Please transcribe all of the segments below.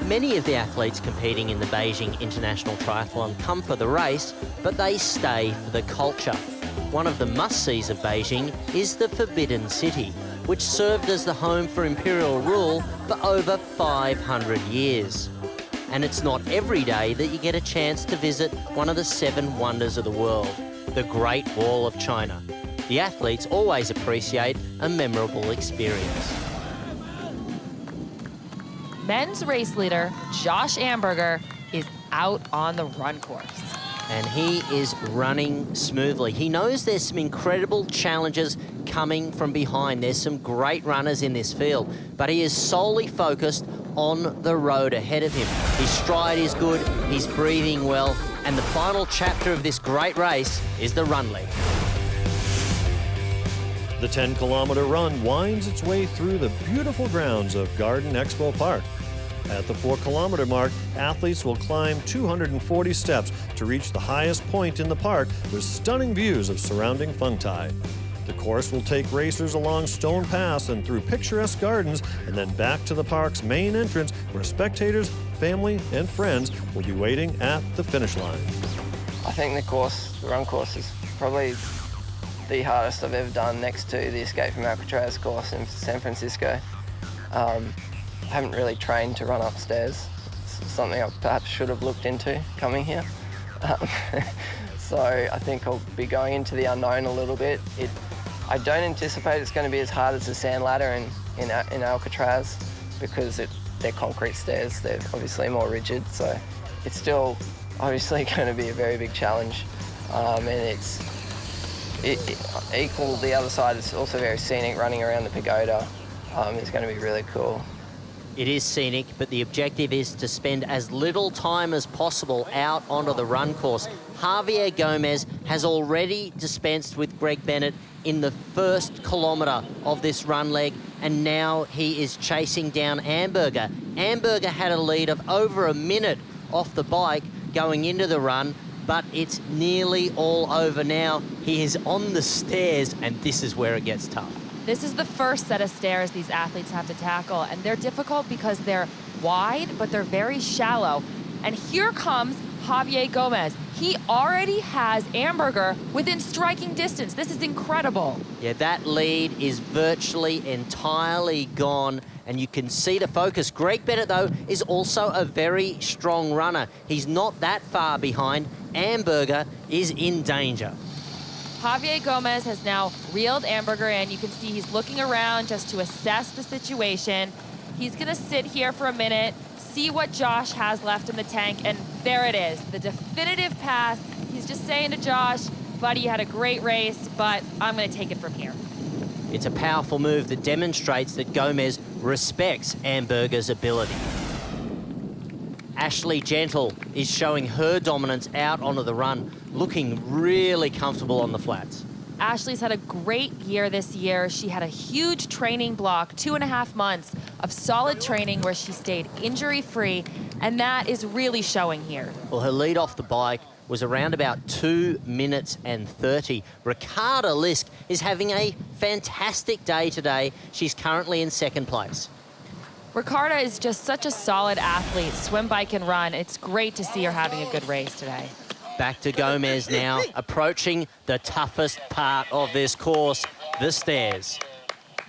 Many of the athletes competing in the Beijing International Triathlon come for the race, but they stay for the culture. One of the must-sees of Beijing is the Forbidden City, which served as the home for imperial rule for over 500 years. And it's not every day that you get a chance to visit one of the 7 wonders of the world, the Great Wall of China. The athletes always appreciate a memorable experience. Men's race leader Josh Amberger is out on the run course. And he is running smoothly. He knows there's some incredible challenges coming from behind. There's some great runners in this field, but he is solely focused on the road ahead of him. His stride is good, he's breathing well, and the final chapter of this great race is the run leg. The 10-kilometer run winds its way through the beautiful grounds of Garden Expo Park. At the 4-kilometer mark, athletes will climb 240 steps to reach the highest point in the park with stunning views of surrounding Fengtai. The course will take racers along Stone Pass and through picturesque gardens and then back to the park's main entrance where spectators, family, and friends will be waiting at the finish line. I think the run course is probably the hardest I've ever done, next to the Escape from Alcatraz course in San Francisco. I haven't really trained to run upstairs. It's something I perhaps should have looked into coming here. So I think I'll be going into the unknown a little bit. I don't anticipate it's going to be as hard as the sand ladder in Alcatraz because they're concrete stairs. They're obviously more rigid, so it's still obviously going to be a very big challenge. And equal the other side, it's also very scenic. Running around the pagoda is going to be really cool. It is scenic, but the objective is to spend as little time as possible out onto the run course. Javier Gomez has already dispensed with Greg Bennett in the first kilometre of this run leg, and now he is chasing down Amberger. Amberger had a lead of over a minute off the bike going into the run, but it's nearly all over now. He is on the stairs, and this is where it gets tough. This is the first set of stairs these athletes have to tackle, and they're difficult because they're wide, but they're very shallow. And here comes Javier Gomez. He already has Amberger within striking distance. This is incredible. Yeah, that lead is virtually entirely gone, and you can see the focus. Greg Bennett, though, is also a very strong runner. He's not that far behind. Amberger is in danger. Javier Gomez has now reeled Amberger in. You can see he's looking around just to assess the situation. He's gonna sit here for a minute, see what Josh has left in the tank, and there it is, the definitive pass. He's just saying to Josh, buddy, you had a great race, but I'm gonna take it from here. It's a powerful move that demonstrates that Gomez respects Amberger's ability. Ashley Gentle is showing her dominance out onto the run, looking really comfortable on the flats. Ashley's had a great year this year. She had a huge training block, 2.5 months of solid training where she stayed injury-free, and that is really showing here. Well, her lead off the bike was around about 2 minutes and 30. Ricarda Lisk is having a fantastic day today. She's currently in second place. Ricarda is just such a solid athlete, swim, bike, and run. It's great to see her having a good race today. Back to Gomez now, approaching the toughest part of this course, the stairs.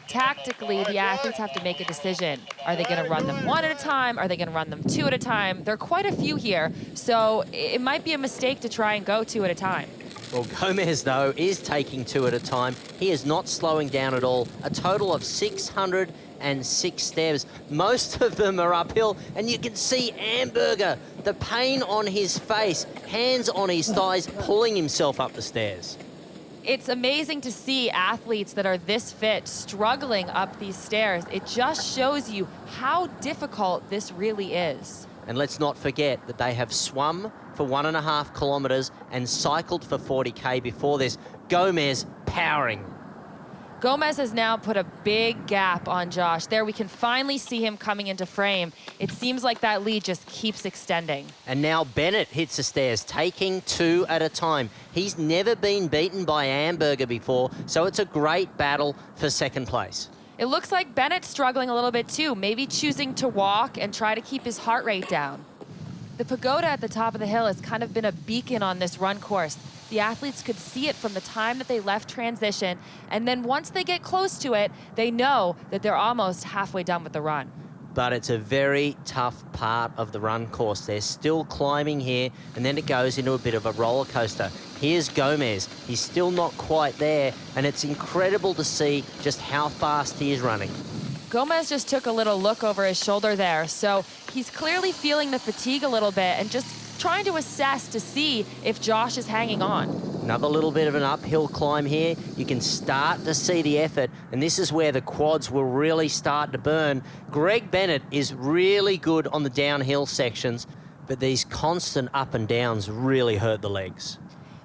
Tactically, the athletes have to make a decision. Are they going to run them 1 at a time? Are they going to run them 2 at a time? There are quite a few here, so it might be a mistake to try and go 2 at a time. Well, Gomez, though, is taking 2 at a time. He is not slowing down at all. A total of 606 steps. Most of them are uphill, and you can see Amberger, the pain on his face, hands on his thighs, pulling himself up the stairs. It's amazing to see athletes that are this fit struggling up these stairs. It just shows you how difficult this really is. And let's not forget that they have swum for 1.5 kilometres and cycled for 40K before this. Gomez powering. Gomez has now put a big gap on Josh. There we can finally see him coming into frame. It seems like that lead just keeps extending. And now Bennett hits the stairs, taking 2 at a time. He's never been beaten by Amberger before, so it's a great battle for second place. It looks like Bennett's struggling a little bit too, maybe choosing to walk and try to keep his heart rate down. The pagoda at the top of the hill has kind of been a beacon on this run course. The athletes could see it from the time that they left transition, and then once they get close to it, they know that they're almost halfway done with the run. But it's a very tough part of the run course. They're still climbing here, and then it goes into a bit of a roller coaster. Here's Gomez. He's still not quite there, and it's incredible to see just how fast he is running. Gomez just took a little look over his shoulder there, so he's clearly feeling the fatigue a little bit and just trying to assess to see if Josh is hanging on. Another little bit of an uphill climb here. You can start to see the effort, and this is where the quads will really start to burn. Greg Bennett is really good on the downhill sections, but these constant up and downs really hurt the legs.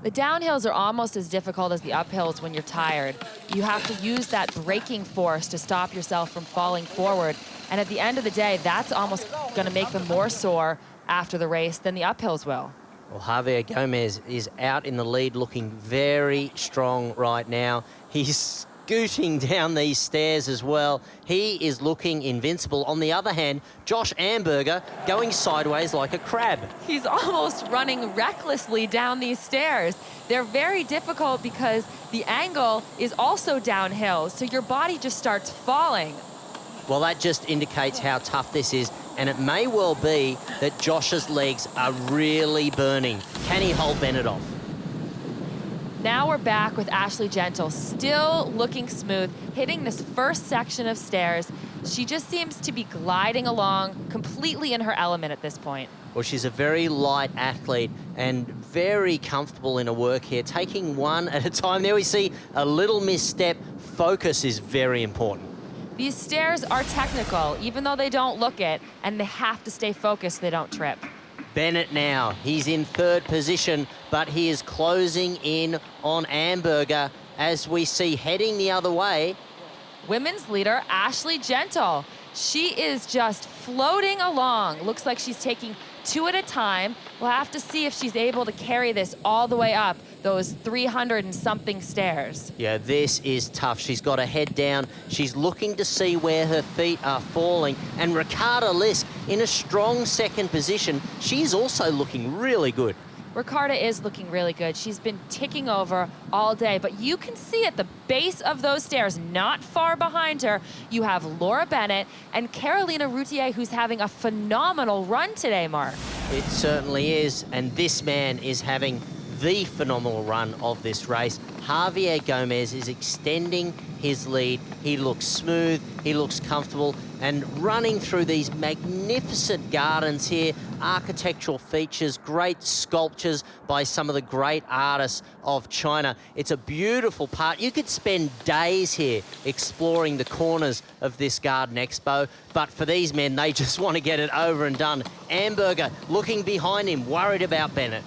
The downhills are almost as difficult as the uphills when you're tired. You have to use that braking force to stop yourself from falling forward, and at the end of the day, that's almost going to make them more sore after the race than the uphills will. Well, Javier Gomez is out in the lead looking very strong right now. He's scooting down these stairs as well. He is looking invincible. On the other hand, Josh Amberger going sideways like a crab. He's almost running recklessly down these stairs. They're very difficult because the angle is also downhill, so your body just starts falling. Well, that just indicates how tough this is, and it may well be that Josh's legs are really burning. Can he hold Bennett off? Now we're back with Ashley Gentle, still looking smooth, hitting this first section of stairs. She just seems to be gliding along completely in her element at this point. Well, she's a very light athlete and very comfortable in her work here, taking one at a time. There we see a little misstep. Focus is very important. These stairs are technical, even though they don't look it, and they have to stay focused so they don't trip. Bennett now, he's in third position, but he is closing in on Amberger as we see heading the other way. Women's leader, Ashley Gentle. She is just floating along. Looks like she's taking two at a time. We'll have to see if she's able to carry this all the way up those 300 and something stairs. Yeah, this is tough. She's got her head down. She's looking to see where her feet are falling. And Ricarda Lisk in a strong second position. She's also looking really good. Ricarda is looking really good. She's been ticking over all day, but you can see at the base of those stairs, not far behind her, you have Laura Bennett and Carolina Routier, who's having a phenomenal run today, Mark. It certainly is, and this man is having the phenomenal run of this race. Javier Gomez is extending his lead. He looks smooth, he looks comfortable, and running through these magnificent gardens here, architectural features, great sculptures by some of the great artists of China. It's a beautiful part. You could spend days here exploring the corners of this Garden Expo, but for these men, they just want to get it over and done. Amberger looking behind him, worried about Bennett.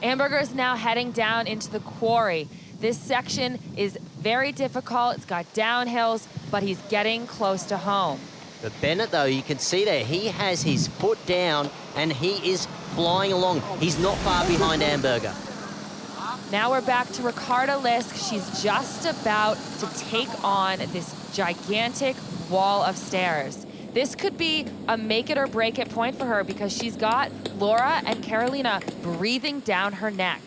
Amberger is now heading down into the quarry. This section is very difficult. It's got downhills, but he's getting close to home. But Bennett, though, you can see there, he has his foot down and he is flying along. He's not far behind Amberger. Now we're back to Ricarda Lisk. She's just about to take on this gigantic wall of stairs. This could be a make it or break it point for her because she's got Laura and Carolina breathing down her neck.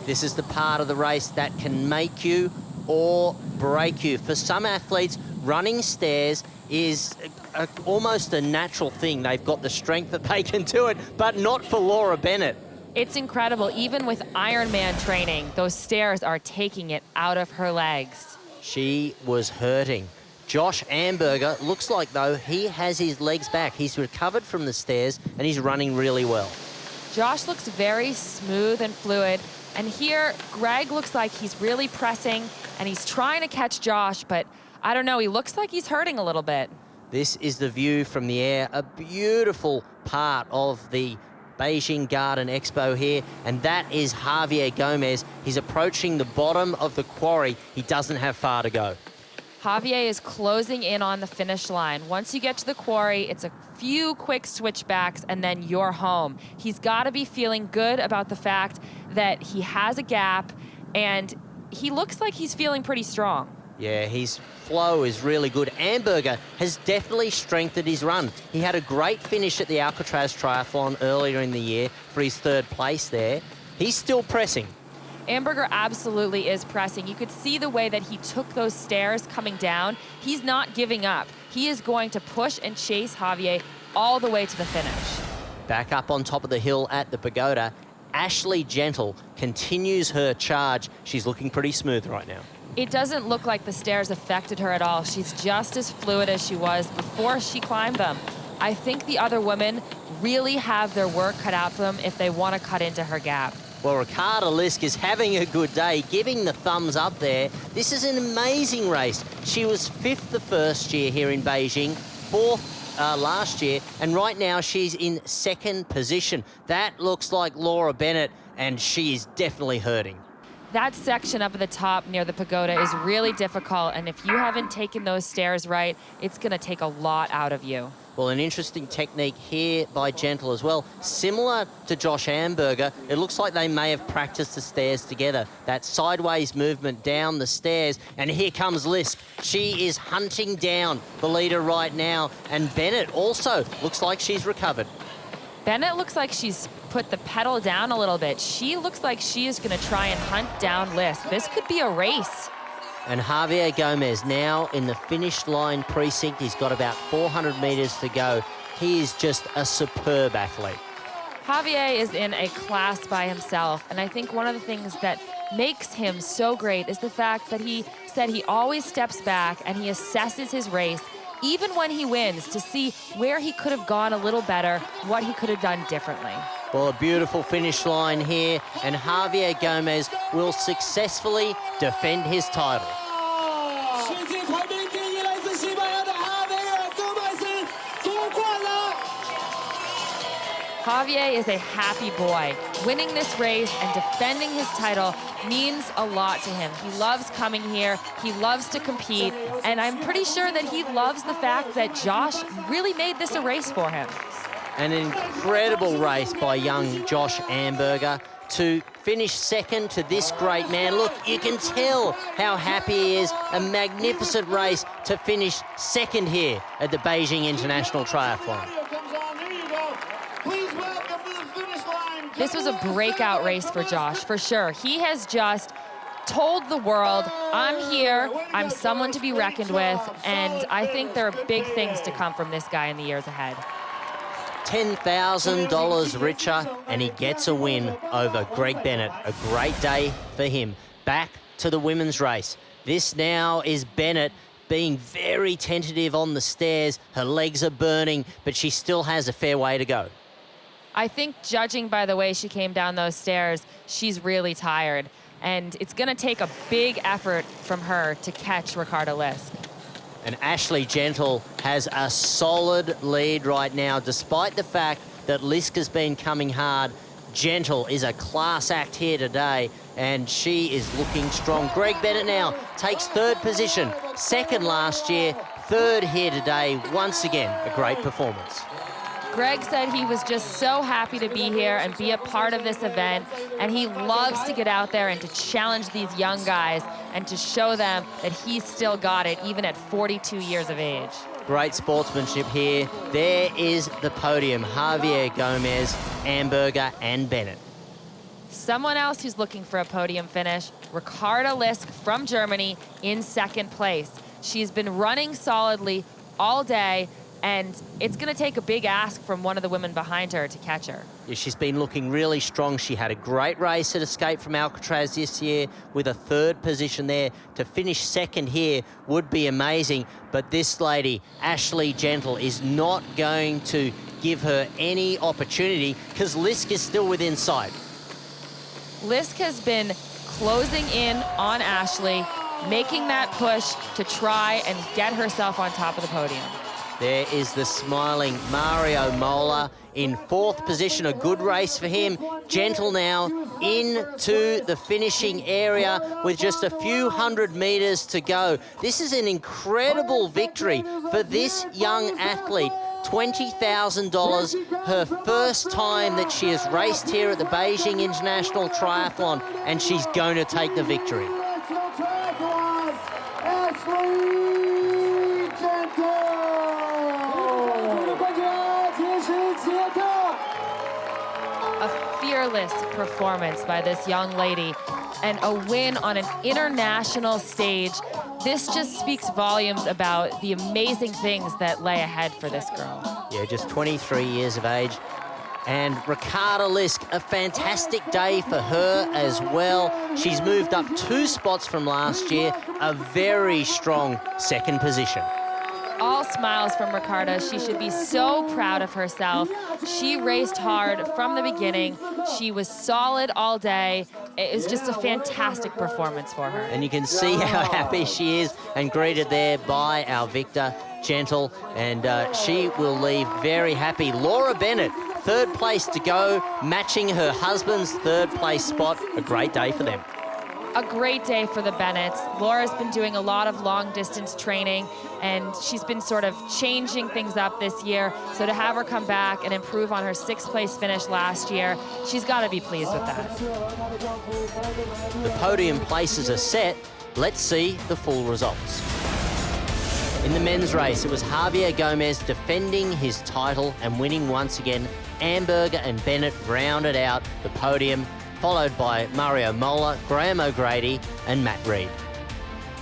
This is the part of the race that can make you or break you. For some athletes, running stairs is almost a natural thing. They've got the strength that they can do it, but not for Laura Bennett. It's incredible. Even with Ironman training, those stairs are taking it out of her legs. She was hurting. Josh Amberger looks like, though, he has his legs back. He's recovered from the stairs and he's running really well. Josh looks very smooth and fluid. And here, Greg looks like he's really pressing and he's trying to catch Josh, but I don't know, he looks like he's hurting a little bit. This is the view from the air, a beautiful part of the Beijing Garden Expo here, and that is Javier Gomez. He's approaching the bottom of the quarry. He doesn't have far to go. Javier is closing in on the finish line. Once you get to the quarry, it's a few quick switchbacks and then you're home. He's got to be feeling good about the fact that he has a gap and he looks like he's feeling pretty strong. Yeah, his flow is really good. Amberger has definitely strengthened his run. He had a great finish at the Alcatraz Triathlon earlier in the year for his 3rd place there. He's still pressing. Amberger absolutely is pressing. You could see the way that he took those stairs coming down. He's not giving up. He is going to push and chase Javier all the way to the finish. Back up on top of the hill at the pagoda, Ashley Gentle continues her charge. She's looking pretty smooth right now. It doesn't look like the stairs affected her at all. She's just as fluid as she was before she climbed them. I think the other women really have their work cut out for them if they want to cut into her gap. Well, Ricarda Lisk is having a good day, giving the thumbs up there. This is an amazing race. She was 5th the first year here in Beijing, 4th last year, and right now she's in 2nd position. That looks like Laura Bennett, and she is definitely hurting. That section up at the top near the pagoda is really difficult, and if you haven't taken those stairs right, it's going to take a lot out of you. Well, an interesting technique here by Gentle as well. Similar to Josh Amberger, it looks like they may have practiced the stairs together. That sideways movement down the stairs, and here comes Lisk. She is hunting down the leader right now, and Bennett also looks like she's recovered. Bennett looks like she's put the pedal down a little bit. She looks like she is going to try and hunt down Lisk. This could be a race. And Javier Gomez now in the finish line precinct. He's got about 400 metres to go. He is just a superb athlete. Javier is in a class by himself, and I think one of the things that makes him so great is the fact that he said he always steps back and he assesses his race, even when he wins, to see where he could have gone a little better, what he could have done differently. Well, a beautiful finish line here, and Javier Gomez will successfully defend his title. Javier is a happy boy. Winning this race and defending his title means a lot to him. He loves coming here, he loves to compete, and I'm pretty sure that he loves the fact that Josh really made this a race for him. An incredible race by young Josh Amberger to finish 2nd to this great man. Look, you can tell how happy he is. A magnificent race to finish 2nd here at the Beijing International Triathlon. This was a breakout race for Josh, for sure. He has just told the world, I'm here, I'm someone to be reckoned with, and I think there are big things to come from this guy in the years ahead. $10,000 richer, and he gets a win over Greg Bennett. A great day for him. Back to the women's race. This now is Bennett being very tentative on the stairs. Her legs are burning, but she still has a fair way to go. I think, judging by the way she came down those stairs, she's really tired. And it's going to take a big effort from her to catch Ricarda Lisk. And Ashley Gentle has a solid lead right now, despite the fact that Lisk has been coming hard. Gentle is a class act here today, and she is looking strong. Greg Bennett now takes 3rd position, 2nd last year, 3rd here today. Once again, a great performance. Greg said he was just so happy to be here and be a part of this event, and he loves to get out there and to challenge these young guys and to show them that he's still got it, even at 42 years of age. Great sportsmanship here. There is the podium. Javier Gomez, Amberger, and Bennett. Someone else who's looking for a podium finish, Ricarda Lisk from Germany in 2nd place. She's been running solidly all day, and it's going to take a big ask from one of the women behind her to catch her. Yeah, she's been looking really strong. She had a great race at Escape from Alcatraz this year with a 3rd position there. To finish 2nd here would be amazing, but this lady, Ashley Gentle, is not going to give her any opportunity because Lisk is still within sight. Lisk has been closing in on Ashley, making that push to try and get herself on top of the podium. There is the smiling Mario Mola in 4th position. A good race for him. Gentle now into the finishing area with just a few hundred metres to go. This is an incredible victory for this young athlete. $20,000, her first time that she has raced here at the Beijing International Triathlon, and she's going to take the victory. fearless performance by this young lady and a win on an international stage. This just speaks volumes about the amazing things that lay ahead for this girl. Yeah, just 23 years of age. And Ricarda Lisk, a fantastic day for her as well. She's moved up 2 spots from last year, a very strong second position. All smiles from Ricarda. She should be so proud of herself. She raced hard from the beginning. She was solid all day. It was just a fantastic performance for her. And you can see how happy she is, and greeted there by our Victor Gentle, and she will leave very happy. Laura Bennett, 3rd place to go, matching her husband's 3rd place spot. A great day for them. A great day for the Bennetts. Laura's been doing a lot of long distance training, and she's been sort of changing things up this year. So to have her come back and improve on her 6th place finish last year, she's got to be pleased with that. The podium places are set. Let's see the full results. In the men's race, it was Javier Gomez defending his title and winning once again. Amberger and Bennett rounded out the podium, followed by Mario Mola, Graham O'Grady and Matt Reed.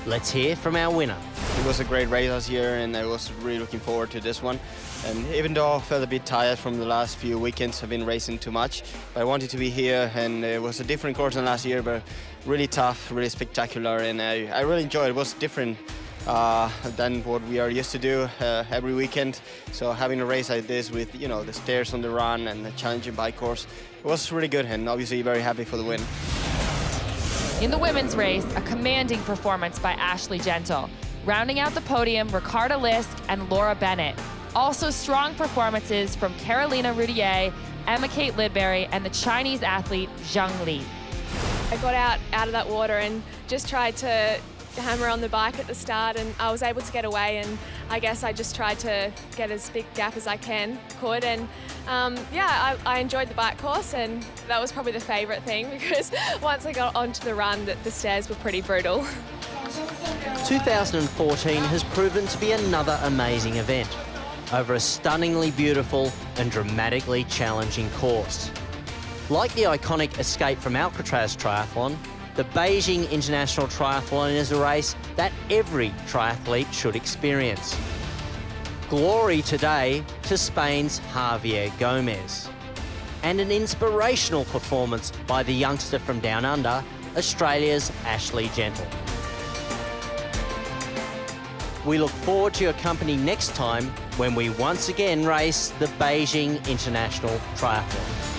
Let's hear from our winner. It was a great race last year, and I was really looking forward to this one. And even though I felt a bit tired from the last few weekends, I've been racing too much, but I wanted to be here, and it was a different course than last year, but really tough, really spectacular, and I really enjoyed it. It was different than what we are used to do every weekend. So having a race like this with, you know, the stairs on the run and the challenging bike course, it was really good, and obviously very happy for the win. In the women's race, a commanding performance by Ashley Gentle. Rounding out the podium, Ricarda Lisk and Laura Bennett. Also strong performances from Carolina Roudier, Emma Kate Lidbury, and the Chinese athlete Zhang Li. I got out of that water and just tried to hammer on the bike at the start, and I was able to get away, and I guess I just tried to get as big gap as I could, and yeah, I enjoyed the bike course, and that was probably the favourite thing, because once I got onto the run, the stairs were pretty brutal. 2014 has proven to be another amazing event over a stunningly beautiful and dramatically challenging course. Like the iconic Escape from Alcatraz triathlon, the Beijing International Triathlon is a race that every triathlete should experience. Glory today to Spain's Javier Gomez. And an inspirational performance by the youngster from Down Under, Australia's Ashley Gentle. We look forward to your company next time when we once again race the Beijing International Triathlon.